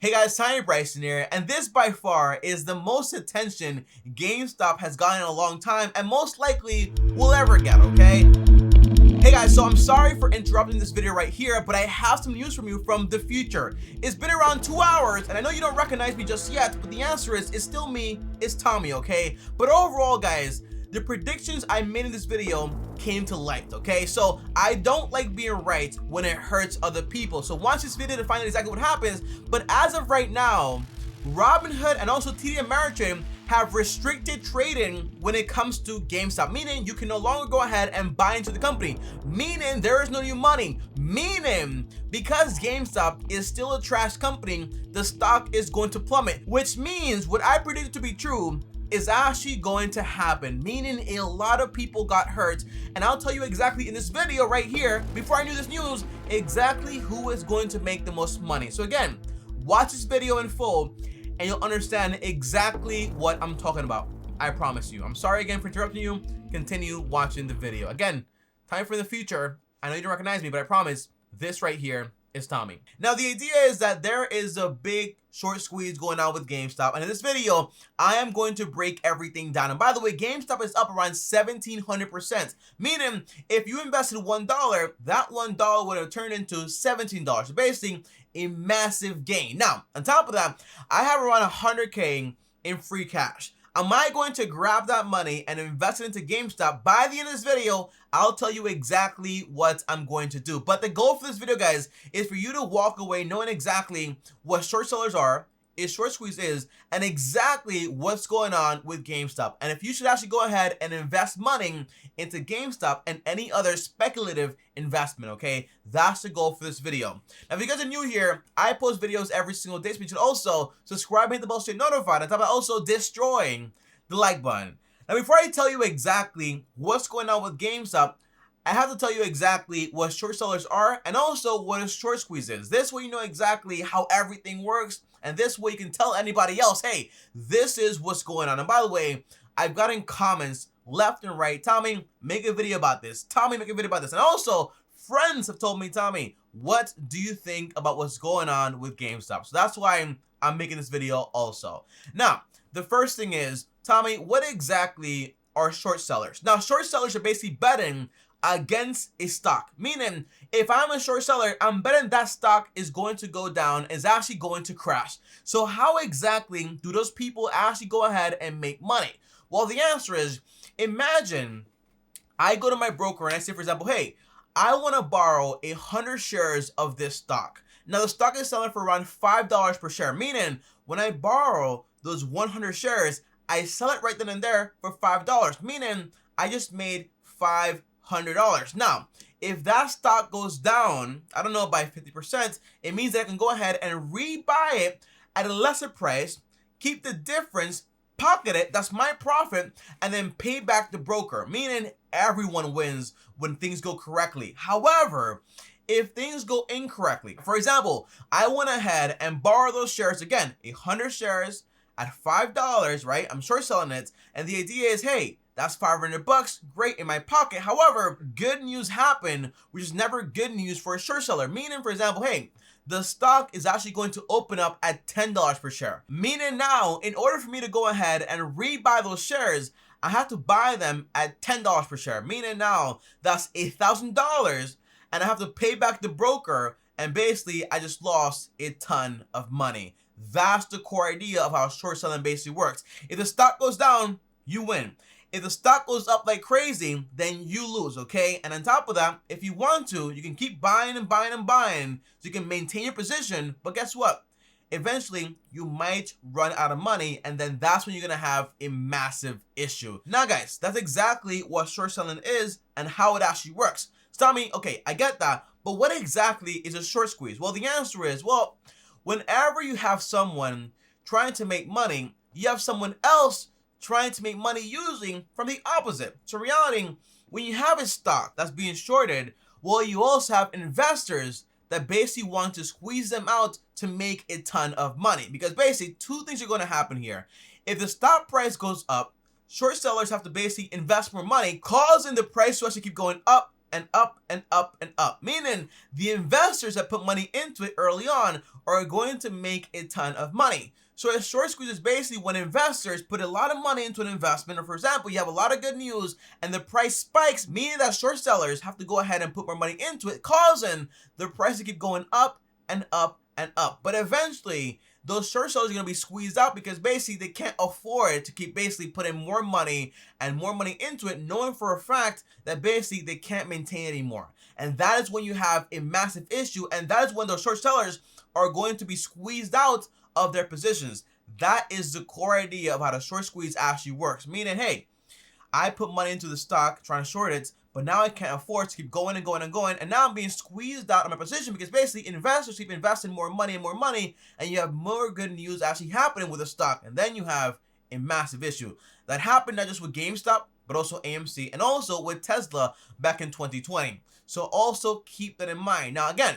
Hey guys, TommyBryson here, and this by far is the most attention GameStop has gotten in a long time and most likely will ever get, okay? Hey guys, so I'm sorry for interrupting this video right here, but I have some news from you from the future. It's been around 2 hours, and I know you don't recognize me just yet, but the answer is, it's still me, it's Tommy, okay? But overall, guys, the predictions I made in this video came to light, okay? So I don't like being right when it hurts other people. So watch this video to find out exactly what happens. But as of right now, Robinhood and also TD Ameritrade have restricted trading when it comes to GameStop, meaning you can no longer go ahead and buy into the company, meaning there is no new money, meaning because GameStop is still a trash company, the stock is going to plummet, which means what I predicted to be true is actually going to happen, meaning a lot of people got hurt. And I'll tell you exactly in this video right here, before I knew this news, exactly who is going to make the most money. So again, watch this video in full and you'll understand exactly what I'm talking about. I promise you. I'm sorry again for interrupting you. Continue watching the video. Again, time for the future. I know you don't recognize me, but I promise this right here is Tommy. Now the idea is that there is a big short squeeze going on with GameStop, and in this video I am going to break everything down. And by the way, GameStop is up around 1,700%, meaning if you invested $1, that $1 would have turned into $17, so basically a massive gain. Now on top of that, I have around 100K in free cash. Am I going to grab that money and invest it into GameStop? By the end of this video, I'll tell you exactly what I'm going to do. But the goal for this video, guys, is for you to walk away knowing exactly what short sellers are, short squeeze is, and exactly what's going on with GameStop. And if you should actually go ahead and invest money into GameStop and any other speculative investment, okay? That's the goal for this video. Now, if you guys are new here, I post videos every single day, so you should also subscribe and hit the bell to stay notified. On top of also destroying the like button. Now, before I tell you exactly what's going on with GameStop, I have to tell you exactly what short sellers are and also what a short squeeze is. This way you know exactly how everything works, and this way you can tell anybody else, hey, this is what's going on. And by the way, I've gotten comments left and right, Tommy, make a video about this. Tommy, make a video about this. And also, friends have told me, Tommy, what do you think about what's going on with GameStop? So that's why I'm making this video also. Now, the first thing is, Tommy, what exactly are short sellers? Now, short sellers are basically betting against a stock, meaning if I'm a short seller, I'm betting that stock is going to go down, is actually going to crash. So how exactly do those people actually go ahead and make money? Well, the answer is, imagine I go to my broker and I say, for example, hey, I want to borrow 100 shares of this stock. Now the stock is selling for around $5 per share, meaning when I borrow those 100 shares, I sell it right then and there for $5, meaning I just made $500. Now, if that stock goes down, I don't know, by 50%, it means that I can go ahead and rebuy it at a lesser price, keep the difference, pocket it, that's my profit, and then pay back the broker, meaning everyone wins when things go correctly. However, if things go incorrectly, for example, I went ahead and borrowed those shares again, 100 shares at $5, right? I'm short selling it, and the idea is, hey, that's $500, great in my pocket. However, good news happened, which is never good news for a short seller. Meaning, for example, hey, the stock is actually going to open up at $10 per share. Meaning now, in order for me to go ahead and rebuy those shares, I have to buy them at $10 per share. Meaning now, that's $1,000, and I have to pay back the broker, and basically, I just lost a ton of money. That's the core idea of how short selling basically works. If the stock goes down, you win. If the stock goes up like crazy, then you lose, okay? And on top of that, if you want to, you can keep buying and buying and buying so you can maintain your position. But guess what? Eventually, you might run out of money, and then that's when you're gonna have a massive issue. Now, guys, that's exactly what short selling is and how it actually works. So, Tommy, okay, I get that, but what exactly is a short squeeze? Well, the answer is, well, whenever you have someone trying to make money, you have someone else trying to make money usually from the opposite. So reality, when you have a stock that's being shorted, well, you also have investors that basically want to squeeze them out to make a ton of money. Because basically, two things are going to happen here. If the stock price goes up, short sellers have to basically invest more money, causing the price to actually keep going up and up and up and up, meaning the investors that put money into it early on are going to make a ton of money. So a short squeeze is basically when investors put a lot of money into an investment, or for example, you have a lot of good news and the price spikes, meaning that short sellers have to go ahead and put more money into it, causing the price to keep going up and up and up. But eventually, those short sellers are going to be squeezed out because basically they can't afford to keep basically putting more money and more money into it, knowing for a fact that basically they can't maintain it anymore. And that is when you have a massive issue, and that is when those short sellers are going to be squeezed out of their positions. That is the core idea of how the short squeeze actually works, meaning, hey, I put money into the stock trying to short it, but now I can't afford to keep going and going and going, and now I'm being squeezed out of my position because basically investors keep investing more money and more money, and you have more good news actually happening with the stock, and then you have a massive issue. That happened not just with GameStop, but also AMC, and also with Tesla back in 2020. So also keep that in mind. Now again,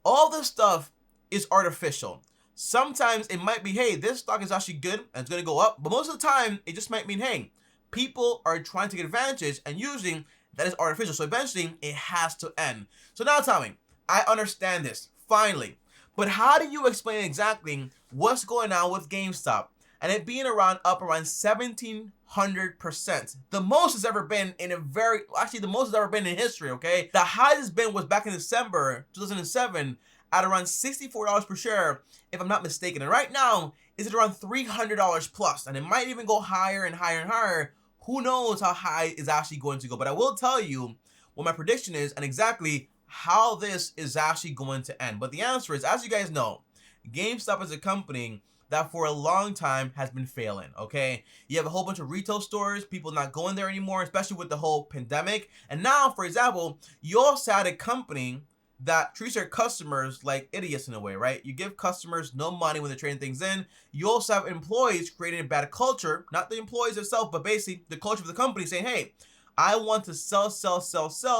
all this stuff is artificial. Sometimes it might be, hey, this stock is actually good and it's going to go up, but most of the time it just might mean, hey, people are trying to get advantage, and usually that is artificial. So eventually it has to end. So now, Tommy, I understand this finally, but how do you explain exactly what's going on with GameStop and it being up around 1,700%? The most it's ever been in the most it's ever been in history. Okay, the highest it's been was back in December 2007 at around $64 per share, if I'm not mistaken. And right now, it's at around $300 plus, and it might even go higher and higher and higher. Who knows how high it's actually going to go? But I will tell you what my prediction is and exactly how this is actually going to end. But the answer is, as you guys know, GameStop is a company that for a long time has been failing, okay? You have a whole bunch of retail stores, people not going there anymore, especially with the whole pandemic. And now, for example, you also had a company that treats their customers like idiots in a way, right? You give customers no money when they're trading things in. You also have employees creating a bad culture, not the employees themselves, but basically the culture of the company saying, hey, I want to sell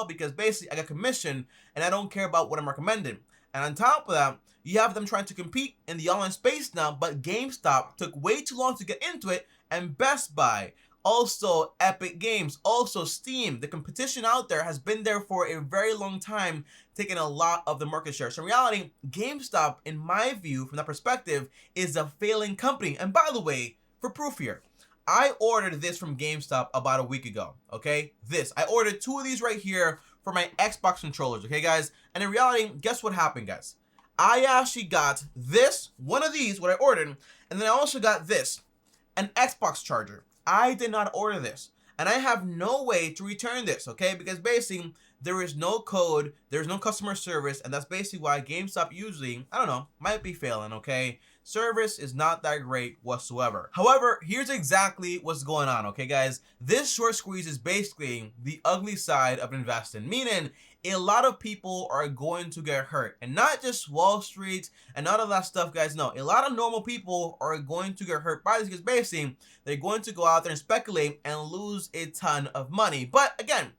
because basically I got commission and I don't care about what I'm recommending. And on top of that, you have them trying to compete in the online space now, but GameStop took way too long to get into it, and Best Buy, also Epic Games, also Steam. The competition out there has been there for a very long time, taking a lot of the market share. So in reality, GameStop, in my view, from that perspective, is a failing company. And by the way, for proof here, I ordered this from GameStop about a week ago, okay? I ordered 2 of these right here for my Xbox controllers, okay, guys? And in reality, guess what happened, guys? I actually got this, one of these, what I ordered, and then I also got this, an Xbox charger. I did not order this, and I have no way to return this, okay? Because basically, there is no code, there's no customer service, and that's basically why GameStop usually, I don't know, might be failing, okay? Service is not that great whatsoever. However, here's exactly what's going on, okay, guys? This short squeeze is basically the ugly side of investing, meaning a lot of people are going to get hurt, and not just Wall Street and all of that stuff, guys. No, a lot of normal people are going to get hurt by this because basically they're going to go out there and speculate and lose a ton of money. But again,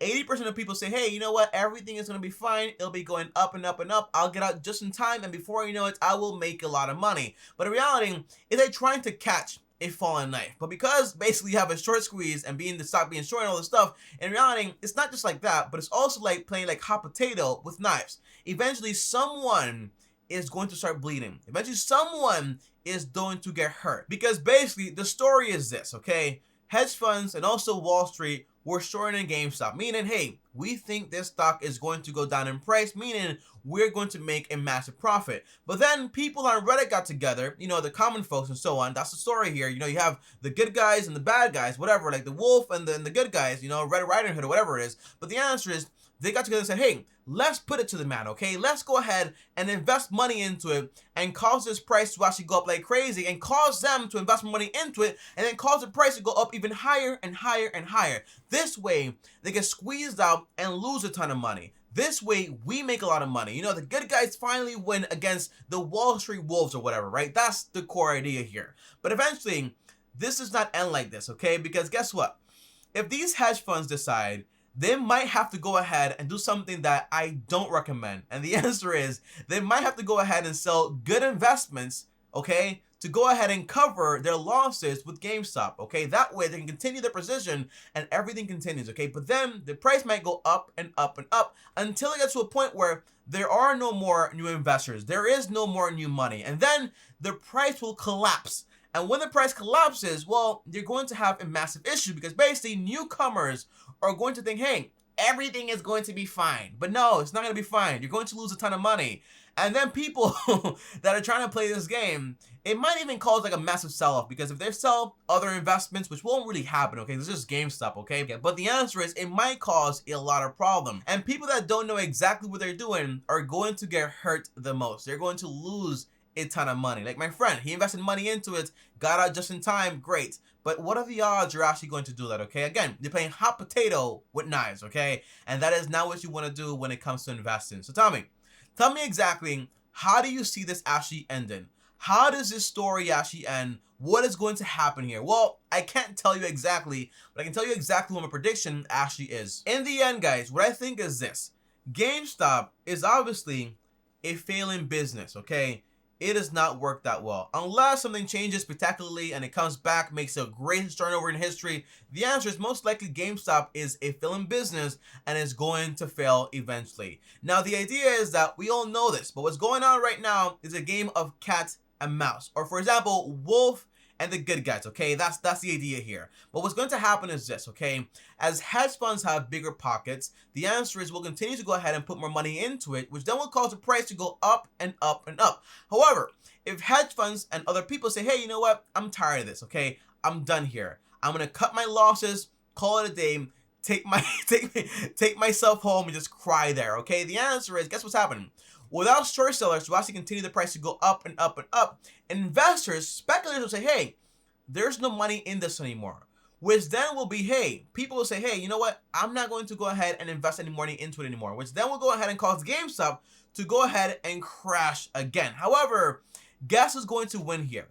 80% of people say, hey, you know what? Everything is going to be fine. It'll be going up and up and up. I'll get out just in time, and before you know it, I will make a lot of money. But in reality, is they're trying to catch a falling knife. But because basically you have a short squeeze and the stock being short and all this stuff, in reality, it's not just like that, but it's also like playing like hot potato with knives. Eventually, someone is going to start bleeding. Eventually, someone is going to get hurt. Because basically, the story is this, okay? Hedge funds and also Wall Street were shorting in GameStop, meaning, hey, we think this stock is going to go down in price, meaning we're going to make a massive profit. But then people on Reddit got together, you know, the common folks and so on. That's the story here. You know, you have the good guys and the bad guys, whatever, like the wolf and the good guys, you know, Red Riding Hood or whatever it is. But the answer is, they got together and said, hey, let's put it to the man, okay? Let's go ahead and invest money into it and cause this price to actually go up like crazy and cause them to invest money into it and then cause the price to go up even higher and higher and higher. This way, they get squeezed out and lose a ton of money. This way, we make a lot of money. You know, the good guys finally win against the Wall Street wolves or whatever, right? That's the core idea here. But eventually, this does not end like this, okay? Because guess what? If these hedge funds decide they might have to go ahead and do something that I don't recommend. And the answer is, they might have to go ahead and sell good investments, okay, to go ahead and cover their losses with GameStop, okay? That way they can continue their position and everything continues, okay? But then the price might go up and up and up until it gets to a point where there are no more new investors. There is no more new money. And then the price will collapse. And when the price collapses, well, you're going to have a massive issue because basically newcomers are going to think, hey, everything is going to be fine. But no, it's not going to be fine. You're going to lose a ton of money. And then people that are trying to play this game, it might even cause like a massive sell-off because if they sell other investments, which won't really happen, okay? This is GameStop, okay? But the answer is it might cause a lot of problem. And people that don't know exactly what they're doing are going to get hurt the most. They're going to lose a ton of money. Like my friend, he invested money into it, got out just in time, great. But what are the odds you're actually going to do that, okay? Again, you're playing hot potato with knives, okay? And that is not what you want to do when it comes to investing. So tell me exactly, how do you see this actually ending? How does this story actually end? What is going to happen here? Well, I can't tell you exactly, but I can tell you exactly what my prediction actually is. In the end, guys, what I think is this. GameStop is obviously a failing business, okay? It does not work that well. Unless something changes spectacularly and it comes back, makes a great turnover in history, the answer is most likely GameStop is a failing business and is going to fail eventually. Now, the idea is that we all know this, but what's going on right now is a game of cat and mouse. Or for example, wolf and the good guys, okay? That's the idea here. But what's going to happen is this, okay? As hedge funds have bigger pockets, the answer is we'll continue to go ahead and put more money into it, which then will cause the price to go up and up and up. However, if hedge funds and other people say, hey, you know what? I'm tired of this, okay? I'm done here. I'm gonna cut my losses, call it a day, take myself home and just cry there, okay? The answer is, guess what's happening? Without short sellers to actually continue the price to go up and up and up, investors, speculators will say, hey, there's no money in this anymore. Which then will be, hey, people will say, hey, you know what? I'm not going to go ahead and invest any money into it anymore. Which then will go ahead and cause GameStop to go ahead and crash again. However, guess who's going to win here?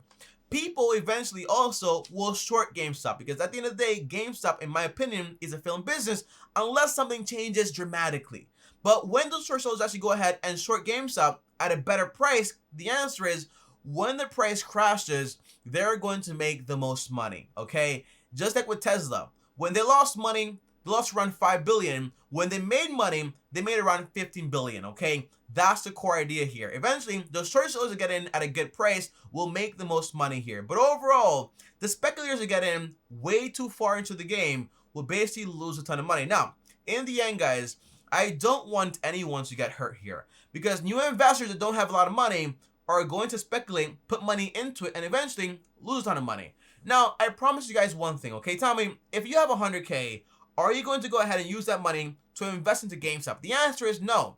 People eventually also will short GameStop because at the end of the day, GameStop, in my opinion, is a failing business unless something changes dramatically. But when those short sellers actually go ahead and short GameStop at a better price, the answer is when the price crashes, they're going to make the most money, okay? Just like with Tesla. When they lost money, they lost around $5 billion. When they made money, they made around $15 billion, okay? That's the core idea here. Eventually, the short sellers that get in at a good price will make the most money here. But overall, the speculators that get in way too far into the game will basically lose a ton of money. Now, in the end, guys, I don't want anyone to get hurt here because new investors that don't have a lot of money are going to speculate, put money into it, and eventually lose a ton of money. Now, I promise you guys one thing, okay? Tell me, if you have 100K, are you going to go ahead and use that money to invest into GameStop? The answer is no.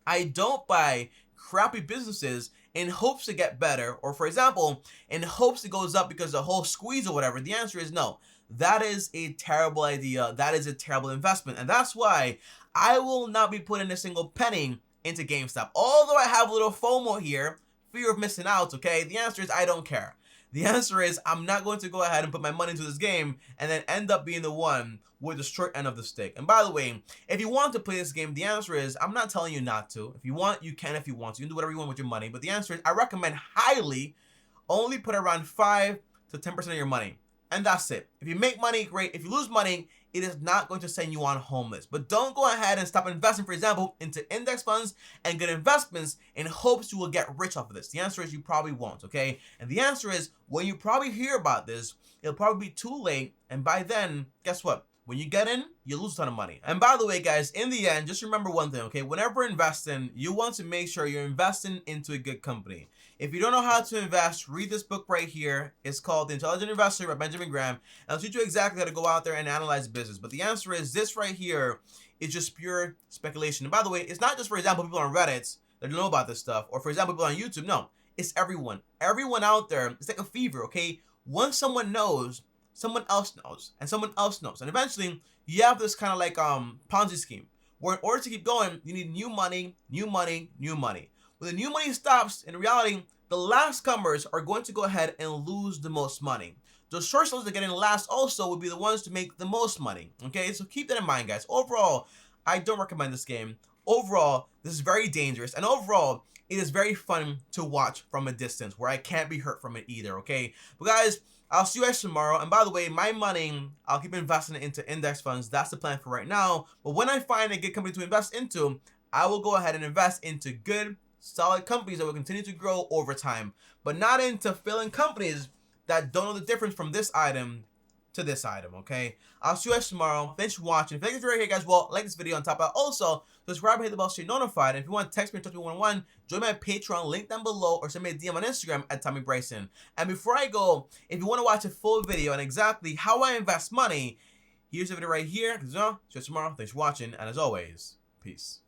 I don't buy crappy businesses in hopes to get better, or for example, in hopes it goes up because the whole squeeze or whatever. The answer is no. That is a terrible idea. That is a terrible investment. And that's why I will not be putting a single penny into GameStop. Although I have a little FOMO here, fear of missing out, okay? The answer is I don't care. The answer is I'm not going to go ahead and put my money into this game and then end up being the one with the short end of the stick. And by the way, if you want to play this game, the answer is I'm not telling you not to. If you want, you can. If you want to, you can do whatever you want with your money. But the answer is I recommend highly only put around 5 to 10% of your money. And that's it. If you make money, great. If you lose money, it is not going to send you on homeless. But don't go ahead and stop investing, for example, into index funds and good investments in hopes you will get rich off of this. The answer is you probably won't, okay? And the answer is when you probably hear about this, it'll probably be too late. And by then, guess what? When you get in, you lose a ton of money. And by the way, guys, in the end, just remember one thing, okay? Whenever investing, you want to make sure you're investing into a good company. If you don't know how to invest, read this book right here. It's called The Intelligent Investor by Benjamin Graham. And I'll teach you exactly how to go out there and analyze business. But the answer is this right here is just pure speculation. And by the way, it's not just, for example, people on Reddit that know about this stuff. Or, for example, people on YouTube. No, it's everyone. Everyone out there. It's like a fever, okay? Once someone knows, someone else knows, and someone else knows. And eventually, you have this kind of like Ponzi scheme, where in order to keep going, you need new money, new money, new money. When the new money stops, in reality, the last comers are going to go ahead and lose the most money. The short sellers that get in last also would be the ones to make the most money. Okay, so keep that in mind, guys. Overall, I don't recommend this game. Overall, this is very dangerous. And overall, it is very fun to watch from a distance where I can't be hurt from it either, okay? But guys, I'll see you guys tomorrow. And by the way, my money, I'll keep investing it into index funds. That's the plan for right now. But when I find a good company to invest into, I will go ahead and invest into good, solid companies that will continue to grow over time, but not into failing companies that don't know the difference from this item to this item, okay? I'll see you guys tomorrow. Thanks for watching. If you're right here, guys, well, like this video on top of that. Also, subscribe and hit the bell so you're notified. And if you want to text me or touch me one-on-one, join my Patreon, link down below, or send me a DM on Instagram at TommyBryson. And before I go, if you want to watch a full video on exactly how I invest money, here's the video right here. See you tomorrow. Thanks for watching, and as always, peace.